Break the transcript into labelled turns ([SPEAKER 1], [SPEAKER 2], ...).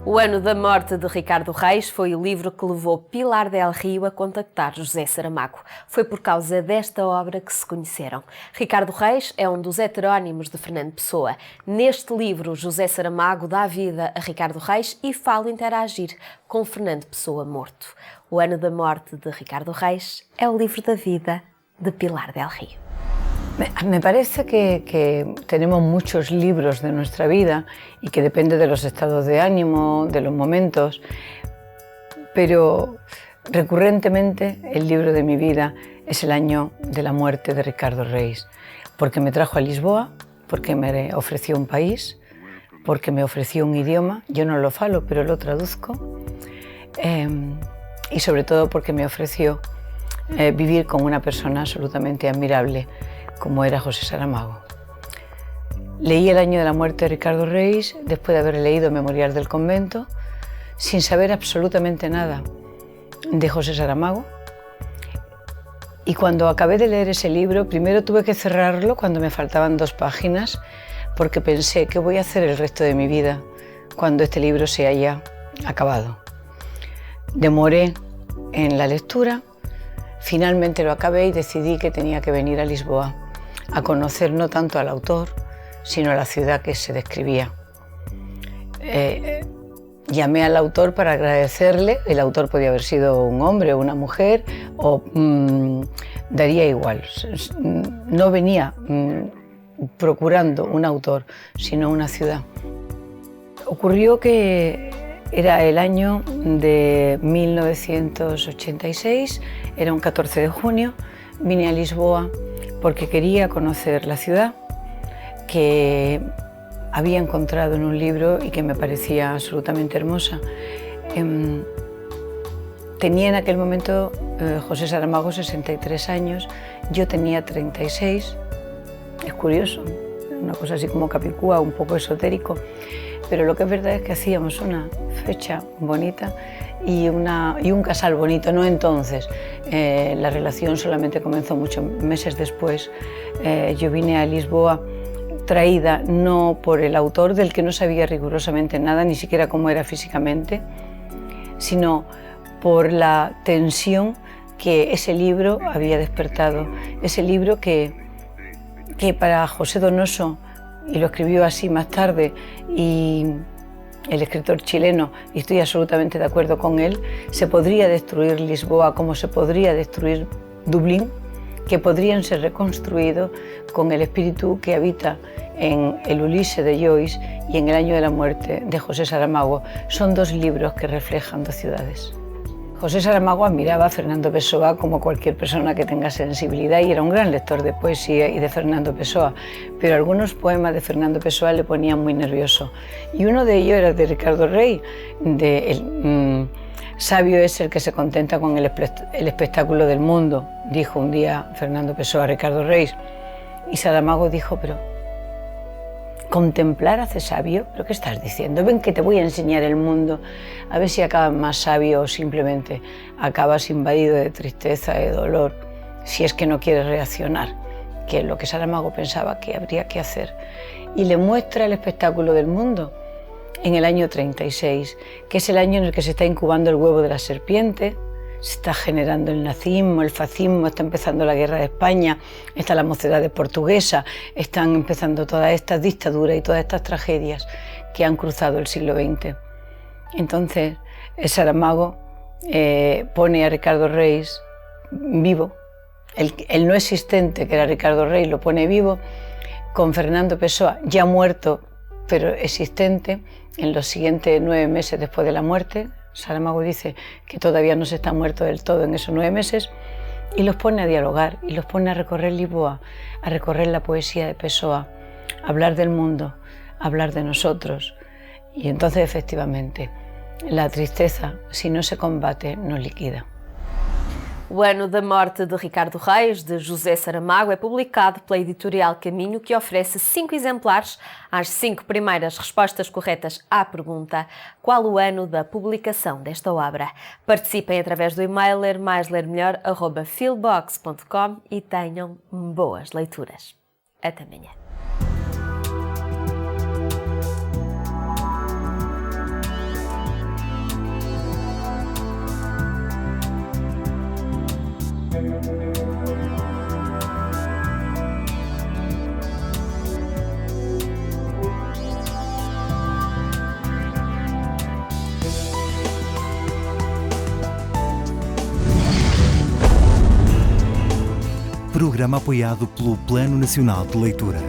[SPEAKER 1] O ano da morte de Ricardo Reis foi o livro que levou Pilar del Rio a contactar José Saramago. Foi por causa desta obra que se conheceram. Ricardo Reis é um dos heterónimos de Fernando Pessoa. Neste livro, José Saramago dá vida a Ricardo Reis e fala interagir com Fernando Pessoa morto. O ano da morte de Ricardo Reis é o livro da vida de Pilar del Rio.
[SPEAKER 2] Me parece que tenemos muchos libros de nuestra vida y que depende de los estados de ánimo, de los momentos, pero recurrentemente el libro de mi vida es el año de la muerte de Ricardo Reis, porque me trajo a Lisboa, porque me ofreció un país, porque me ofreció un idioma, yo no lo falo pero lo traduzco, y sobre todo porque me ofreció vivir con una persona absolutamente admirable como era José Saramago. Leí el año de la muerte de Ricardo Reis después de haber leído Memorial del Convento, sin saber absolutamente nada de José Saramago. Y cuando acabé de leer ese libro, primero tuve que cerrarlo cuando me faltaban 2 páginas, porque pensé, ¿qué voy a hacer el resto de mi vida cuando este libro se haya acabado? Demoré en la lectura, finalmente lo acabé y decidí que tenía que venir a Lisboa a conocer no tanto al autor, sino a la ciudad que se describía. Llamé al autor para agradecerle, el autor podía haber sido un hombre o una mujer, o daría igual. No venía procurando un autor, sino una ciudad. Ocurrió que era el año de 1986, era un 14 de junio, vine a Lisboa porque quería conocer la ciudad que había encontrado en un libro y que me parecía absolutamente hermosa. Tenía en aquel momento José Saramago 63 años, yo tenía 36, es curioso, una cosa así como capicúa, un poco esotérico, pero lo que es verdad es que hacíamos una fecha bonita y un casal bonito, no entonces. La relación solamente comenzó muchos meses después. Yo vine a Lisboa traída no por el autor, del que no sabía rigurosamente nada, ni siquiera cómo era físicamente, sino por la tensión que ese libro había despertado. Ese libro que para José Donoso, y lo escribió así más tarde, y el escritor chileno, y estoy absolutamente de acuerdo con él, se podría destruir Lisboa como se podría destruir Dublín, que podrían ser reconstruidos con el espíritu que habita en el Ulises de Joyce y en el año de la muerte de José Saramago. Son 2 libros que reflejan 2 ciudades. José Saramago admiraba a Fernando Pessoa como cualquier persona que tenga sensibilidad y era un gran lector de poesía y de Fernando Pessoa, pero algunos poemas de Fernando Pessoa le ponían muy nervioso. Y uno de ellos era de Ricardo Reis, sabio es el que se contenta con el espectáculo del mundo, dijo un día Fernando Pessoa a Ricardo Reis. Y Saramago dijo, pero ¿contemplar hace sabio? ¿Pero qué estás diciendo? Ven que te voy a enseñar el mundo, a ver si acabas más sabio o simplemente acabas invadido de tristeza, de dolor, si es que no quieres reaccionar, que es lo que Saramago pensaba que habría que hacer. Y le muestra el espectáculo del mundo en el año 36, que es el año en el que se está incubando el huevo de la serpiente, se está generando el nazismo, el fascismo, está empezando la guerra de España, está la mocedad portuguesa, están empezando todas estas dictaduras y todas estas tragedias que han cruzado el siglo XX. Entonces, Saramago pone a Ricardo Reis vivo, el no existente que era Ricardo Reis lo pone vivo, con Fernando Pessoa ya muerto pero existente en los siguientes 9 meses después de la muerte. Saramago dice que todavía no se está muerto del todo en esos 9 meses, y los pone a dialogar y los pone a recorrer Lisboa, a recorrer la poesía de Pessoa, a hablar del mundo, a hablar de nosotros. Y entonces efectivamente la tristeza, si no se combate, nos liquida.
[SPEAKER 1] O ano da morte de Ricardo Reis, de José Saramago, é publicado pela editorial Caminho, que oferece 5 exemplares às 5 primeiras respostas corretas à pergunta: qual o ano da publicação desta obra? Participem através do e-mail lermaislermelhor@philbox.com e tenham boas leituras. Até amanhã.
[SPEAKER 3] programa apoiado pelo Plano Nacional de Leitura.